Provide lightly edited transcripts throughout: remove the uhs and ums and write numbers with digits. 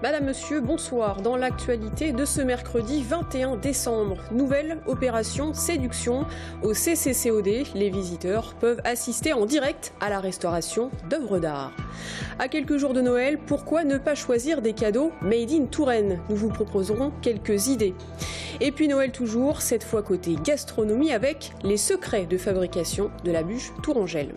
Madame, Monsieur, bonsoir. Dans l'actualité de ce mercredi 21 décembre, nouvelle opération séduction. Au CCCOD, les visiteurs peuvent assister en direct à la restauration d'œuvres d'art. À quelques jours de Noël, pourquoi ne pas choisir des cadeaux made in Touraine? Nous vous proposerons quelques idées. Et puis Noël toujours, cette fois côté gastronomie avec les secrets de fabrication de la bûche tourangelle.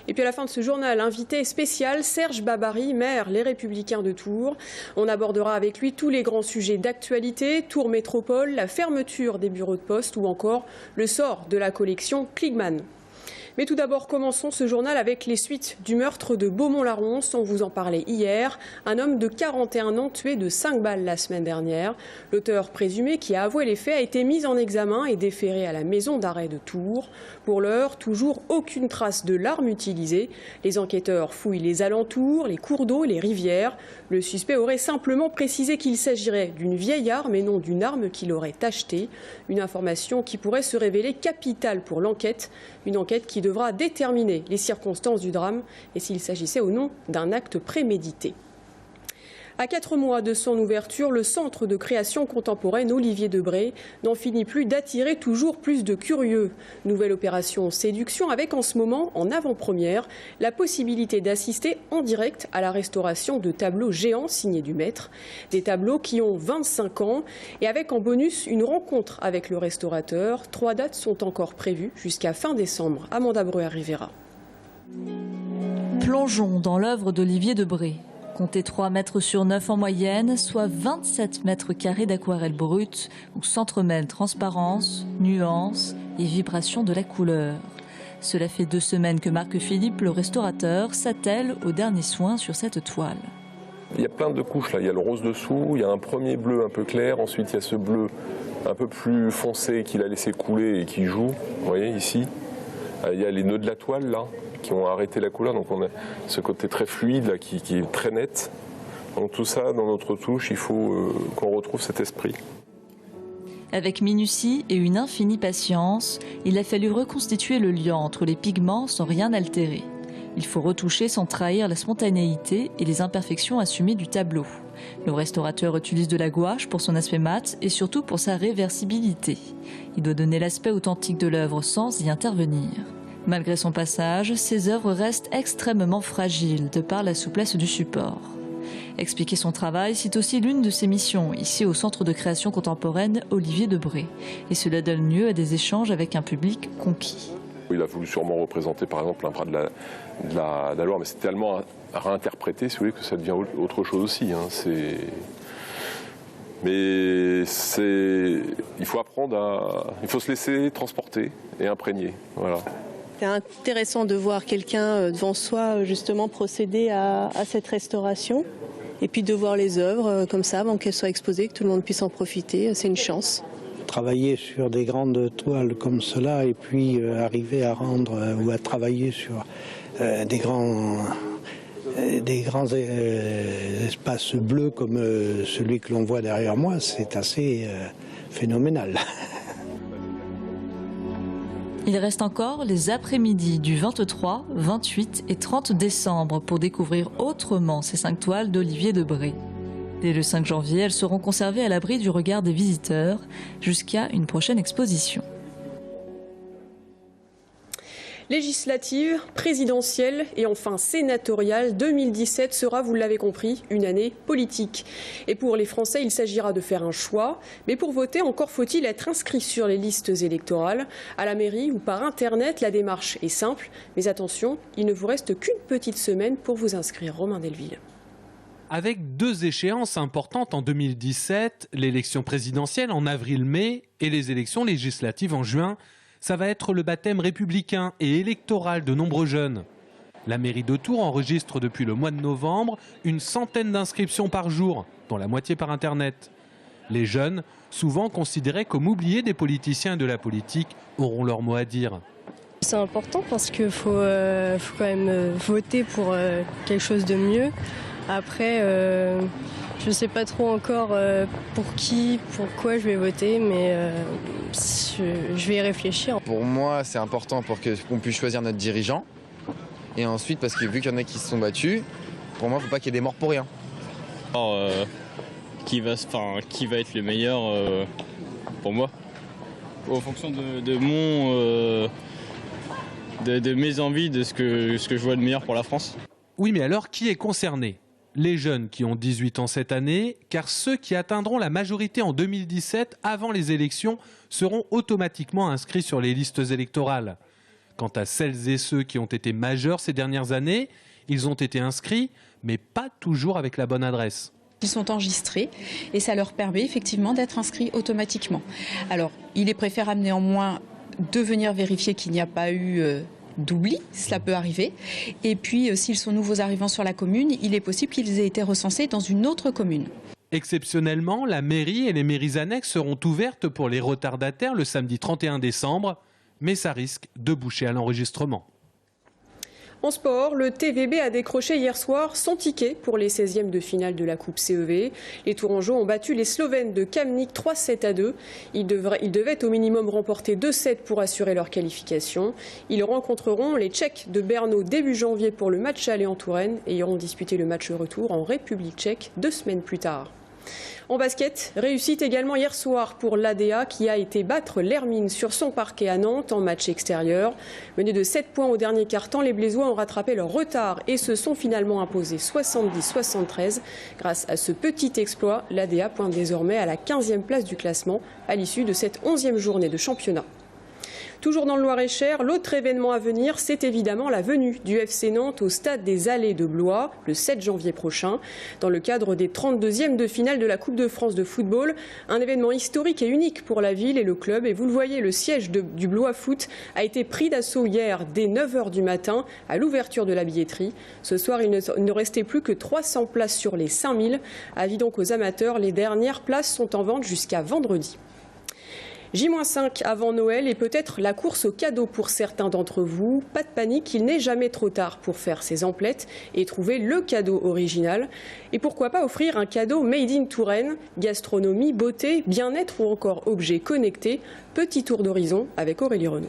Et puis à la fin de ce journal, invité spécial, Serge Babary, maire Les Républicains de Tours. On abordera avec lui tous les grands sujets d'actualité, Tours Métropole, la fermeture des bureaux de poste ou encore le sort de la collection Kligman. Mais tout d'abord, commençons ce journal avec les suites du meurtre de Beaumont-la-Ronce. On vous en parlait hier. Un homme de 41 ans tué de 5 balles la semaine dernière. L'auteur présumé qui a avoué les faits a été mis en examen et déféré à la maison d'arrêt de Tours. Pour l'heure, toujours aucune trace de l'arme utilisée. Les enquêteurs fouillent les alentours, les cours d'eau, les rivières. Le suspect aurait simplement précisé qu'il s'agirait d'une vieille arme et non d'une arme qu'il aurait achetée. Une information qui pourrait se révéler capitale pour l'enquête. Une enquête qui devra déterminer les circonstances du drame et s'il s'agissait ou non d'un acte prémédité. À 4 mois de son ouverture, le centre de création contemporaine Olivier Debré n'en finit plus d'attirer toujours plus de curieux. Nouvelle opération séduction avec en ce moment, en avant-première, la possibilité d'assister en direct à la restauration de tableaux géants signés du maître. Des tableaux qui ont 25 ans et avec en bonus une rencontre avec le restaurateur. 3 dates sont encore prévues jusqu'à fin décembre. Amanda Breuer-Rivera. Plongeons dans l'œuvre d'Olivier Debré. Comptez 3 mètres sur 9 en moyenne, soit 27 mètres carrés d'aquarelle brute où s'entremêlent transparence, nuances et vibration de la couleur. Cela fait 2 semaines que Marc Philippe, le restaurateur, s'attelle aux derniers soins sur cette toile. Il y a plein de couches là, il y a le rose dessous, il y a un premier bleu un peu clair, ensuite il y a ce bleu un peu plus foncé qu'il a laissé couler et qui joue, vous voyez ici. Il y a les nœuds de la toile là, qui ont arrêté la couleur, donc on a ce côté très fluide là, qui est très net. Donc tout ça, dans notre touche, il faut qu'on retrouve cet esprit. Avec minutie et une infinie patience, il a fallu reconstituer le lien entre les pigments sans rien altérer. Il faut retoucher sans trahir la spontanéité et les imperfections assumées du tableau. Le restaurateur utilise de la gouache pour son aspect mat et surtout pour sa réversibilité. Il doit donner l'aspect authentique de l'œuvre sans y intervenir. Malgré son passage, ses œuvres restent extrêmement fragiles de par la souplesse du support. Expliquer son travail, c'est aussi l'une de ses missions, ici au Centre de création contemporaine Olivier Debré. Et cela donne lieu à des échanges avec un public conquis. Il a voulu sûrement représenter par exemple un bras de la Loire, mais c'est tellement à réinterpréter, si vous voulez, que ça devient autre chose aussi. Hein. Mais il faut apprendre il faut se laisser transporter et imprégner. Voilà. C'est intéressant de voir quelqu'un devant soi justement procéder à cette restauration et puis de voir les œuvres comme ça avant qu'elles soient exposées, que tout le monde puisse en profiter, c'est une chance. Travailler sur des grandes toiles comme cela et puis arriver à rendre ou à travailler sur des grands espaces bleus comme celui que l'on voit derrière moi, c'est assez phénoménal. Il reste encore les après-midi du 23, 28 et 30 décembre pour découvrir autrement ces 5 toiles d'Olivier Debré. Dès le 5 janvier, elles seront conservées à l'abri du regard des visiteurs jusqu'à une prochaine exposition. Législative, présidentielle et enfin sénatoriale, 2017 sera, vous l'avez compris, une année politique. Et pour les Français, il s'agira de faire un choix. Mais pour voter, encore faut-il être inscrit sur les listes électorales. À la mairie ou par Internet, la démarche est simple. Mais attention, il ne vous reste qu'une petite semaine pour vous inscrire. Romain Delville. Avec 2 échéances importantes en 2017, l'élection présidentielle en avril-mai et les élections législatives en juin, ça va être le baptême républicain et électoral de nombreux jeunes. La mairie de Tours enregistre depuis le mois de novembre une centaine d'inscriptions par jour, dont la moitié par Internet. Les jeunes, souvent considérés comme oubliés des politiciens et de la politique, auront leur mot à dire. C'est important parce qu'il faut quand même voter pour quelque chose de mieux. Après, je ne sais pas trop encore pour qui, pourquoi je vais voter, mais je vais y réfléchir. Pour moi, c'est important pour qu'on puisse choisir notre dirigeant. Et ensuite, parce que vu qu'il y en a qui se sont battus, pour moi, il ne faut pas qu'il y ait des morts pour rien. qui va être le meilleur pour moi. En fonction de mes envies, de ce que je vois de meilleur pour la France. Oui, mais alors qui est concerné ? Les jeunes qui ont 18 ans cette année, car ceux qui atteindront la majorité en 2017 avant les élections seront automatiquement inscrits sur les listes électorales. Quant à celles et ceux qui ont été majeurs ces dernières années, ils ont été inscrits, mais pas toujours avec la bonne adresse. Ils sont enregistrés et ça leur permet effectivement d'être inscrits automatiquement. Alors, il est préférable néanmoins de venir vérifier qu'il n'y a pas eu d'oubli, cela peut arriver. Et puis, s'ils sont nouveaux arrivants sur la commune, il est possible qu'ils aient été recensés dans une autre commune. Exceptionnellement, la mairie et les mairies annexes seront ouvertes pour les retardataires le samedi 31 décembre, mais ça risque de boucher à l'enregistrement. En sport, le TVB a décroché hier soir son ticket pour les 16e de finale de la Coupe CEV. Les Tourangeaux ont battu les Slovènes de Kamnik 3-7-2. Ils devaient au minimum remporter 2-7 pour assurer leur qualification. Ils rencontreront les Tchèques de Brno début janvier pour le match aller en Touraine et iront disputer le match retour en République tchèque 2 semaines plus tard. En basket, réussite également hier soir pour l'ADA qui a été battre l'Hermine sur son parquet à Nantes en match extérieur. Menés de 7 points au dernier quart-temps, les Blésois ont rattrapé leur retard et se sont finalement imposés 70-73. Grâce à ce petit exploit, l'ADA pointe désormais à la 15e place du classement à l'issue de cette 11e journée de championnat. Toujours dans le Loir-et-Cher, l'autre événement à venir, c'est évidemment la venue du FC Nantes au stade des Allées de Blois le 7 janvier prochain. Dans le cadre des 32e de finale de la Coupe de France de football, un événement historique et unique pour la ville et le club. Et vous le voyez, le siège du Blois Foot a été pris d'assaut hier dès 9h du matin à l'ouverture de la billetterie. Ce soir, il ne restait plus que 300 places sur les 5000. Avis donc aux amateurs, les dernières places sont en vente jusqu'à vendredi. J-5 avant Noël et peut-être la course au cadeau pour certains d'entre vous. Pas de panique, il n'est jamais trop tard pour faire ses emplettes et trouver le cadeau original. Et pourquoi pas offrir un cadeau made in Touraine, gastronomie, beauté, bien-être ou encore objets connectés. Petit tour d'horizon avec Aurélie Renaud.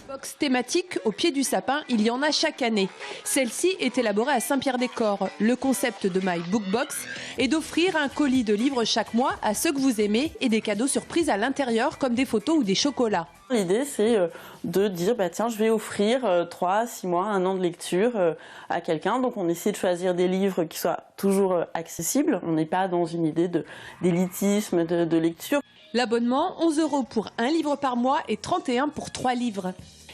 Box thématique au pied du sapin, il y en a chaque année. Celle-ci est élaborée à Saint-Pierre-des-Corps. Le concept de My Book Box est d'offrir un colis de livres chaque mois à ceux que vous aimez et des cadeaux surprises à l'intérieur comme des photos ou des chocolats. L'idée, c'est de dire, tiens, je vais offrir 3, 6 mois, 1 an de lecture à quelqu'un. Donc on essaie de choisir des livres qui soient toujours accessibles. On n'est pas dans une idée d'élitisme de lecture. L'abonnement, 11 € pour un livre par mois et 31 € pour 3 livres.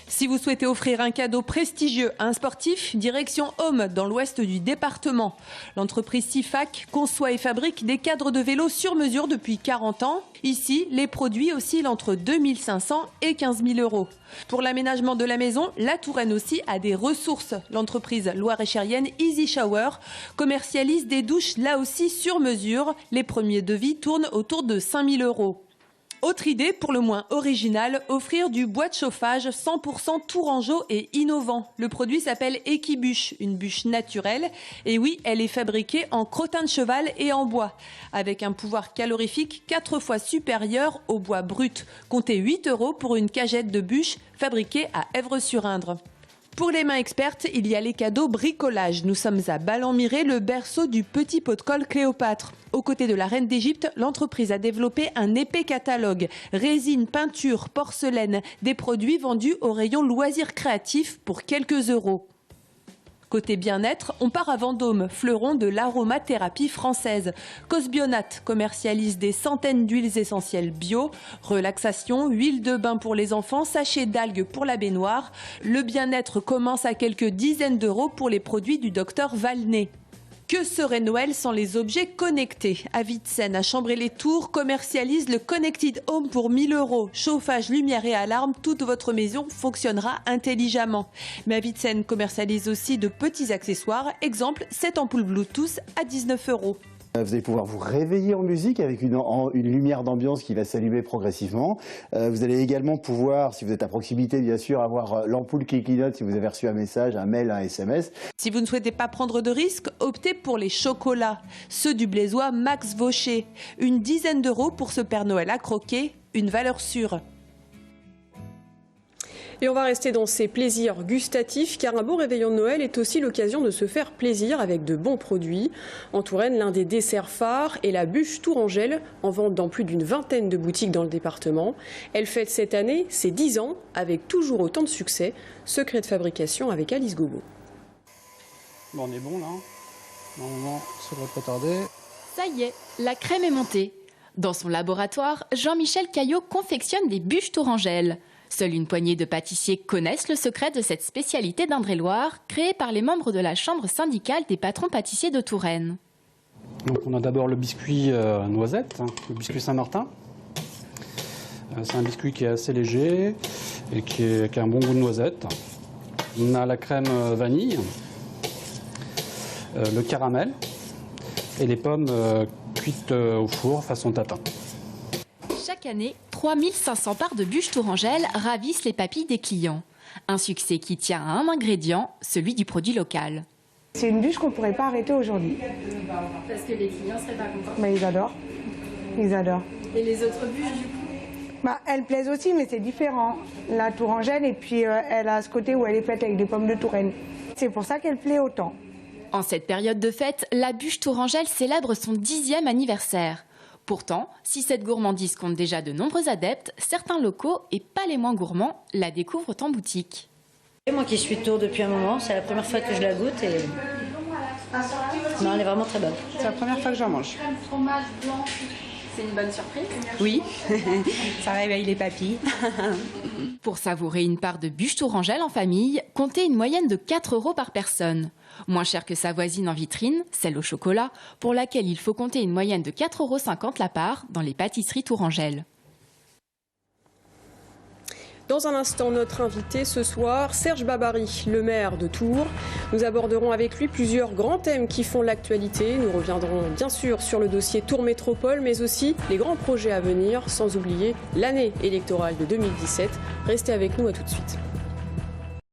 Si vous souhaitez offrir un cadeau prestigieux à un sportif, direction Aume, dans l'ouest du département. L'entreprise Sifac conçoit et fabrique des cadres de vélo sur mesure depuis 40 ans. Ici, les produits oscillent entre 2 500 et 15 000 €. Pour l'aménagement de la maison, la Touraine aussi a des ressources. L'entreprise loire-et-chérienne Easy Shower commercialise des douches là aussi sur mesure. Les premiers devis tournent autour de 5 000 €. Autre idée, pour le moins originale, offrir du bois de chauffage 100% tourangeau et innovant. Le produit s'appelle Equibûche, une bûche naturelle. Et oui, elle est fabriquée en crottin de cheval et en bois, avec un pouvoir calorifique 4 fois supérieur au bois brut. Comptez 8 € pour une cagette de bûche fabriquée à Èvres-sur-Indre. Pour les mains expertes, il y a les cadeaux bricolage. Nous sommes à Ballon-Miré, le berceau du petit pot de colle Cléopâtre. Aux côtés de la reine d'Égypte, l'entreprise a développé un épais catalogue. Résine, peinture, porcelaine, des produits vendus au rayon loisirs créatifs pour quelques euros. Côté bien-être, on part à Vendôme, fleuron de l'aromathérapie française. Cosbionat commercialise des centaines d'huiles essentielles bio, relaxation, huile de bain pour les enfants, sachets d'algues pour la baignoire. Le bien-être commence à quelques dizaines d'euros pour les produits du docteur Valnet. Que serait Noël sans les objets connectés? Avitsen à Chambray-les-Tours commercialise le Connected Home pour 1 000 €. Chauffage, lumière et alarme, toute votre maison fonctionnera intelligemment. Mais Avitsen commercialise aussi de petits accessoires. Exemple, cette ampoule Bluetooth à 19 €. Vous allez pouvoir vous réveiller en musique avec une lumière d'ambiance qui va s'allumer progressivement. Vous allez également pouvoir, si vous êtes à proximité bien sûr, avoir l'ampoule qui clignote si vous avez reçu un message, un mail, un SMS. Si vous ne souhaitez pas prendre de risques, optez pour les chocolats. Ceux du Blésois Max Vaucher. Une dizaine d'euros pour ce Père Noël à croquer, une valeur sûre. Et on va rester dans ces plaisirs gustatifs car un beau réveillon de Noël est aussi l'occasion de se faire plaisir avec de bons produits. En Touraine, l'un des desserts phares est la bûche tourangelle, en vente dans plus d'une vingtaine de boutiques dans le département. Elle fête cette année ses 10 ans avec toujours autant de succès. Secret de fabrication avec Alice Gobo. Bon, on est bon là. Normalement, ça devrait pas tarder. Ça y est, la crème est montée. Dans son laboratoire, Jean-Michel Caillot confectionne des bûches tourangelles. Seule une poignée de pâtissiers connaissent le secret de cette spécialité d'Indre-et-Loire, créée par les membres de la Chambre syndicale des patrons pâtissiers de Touraine. Donc on a d'abord le biscuit noisette, le biscuit Saint-Martin. C'est un biscuit qui est assez léger et qui a un bon goût de noisette. On a la crème vanille, le caramel et les pommes cuites au four façon tatin. Chaque année, 3500 parts de bûches tourangelles ravissent les papilles des clients. Un succès qui tient à un ingrédient, celui du produit local. C'est une bûche qu'on ne pourrait pas arrêter aujourd'hui. Parce que les clients ne seraient pas contents. Mais ils adorent. Ils adorent. Et les autres bûches du coup? Elles plaisent aussi, mais c'est différent. La tourangelle, et puis elle a ce côté où elle est faite avec des pommes de Touraine. C'est pour ça qu'elle plaît autant. En cette période de fête, la bûche tourangelle célèbre son 10e anniversaire. Pourtant, si cette gourmandise compte déjà de nombreux adeptes, certains locaux, et pas les moins gourmands, la découvrent en boutique. Moi qui suis tour depuis un moment, c'est la première fois que je la goûte et non, elle est vraiment très bonne. C'est la première fois que j'en mange. C'est une bonne surprise? Oui, ça réveille les papilles. Pour savourer une part de bûche tourangelle en famille, comptez une moyenne de 4 € par personne. Moins cher que sa voisine en vitrine, celle au chocolat, pour laquelle il faut compter une moyenne de 4,50 € la part dans les pâtisseries tourangelles. Dans un instant, notre invité ce soir, Serge Babary, le maire de Tours. Nous aborderons avec lui plusieurs grands thèmes qui font l'actualité. Nous reviendrons bien sûr sur le dossier Tours Métropole, mais aussi les grands projets à venir, sans oublier l'année électorale de 2017. Restez avec nous, à tout de suite.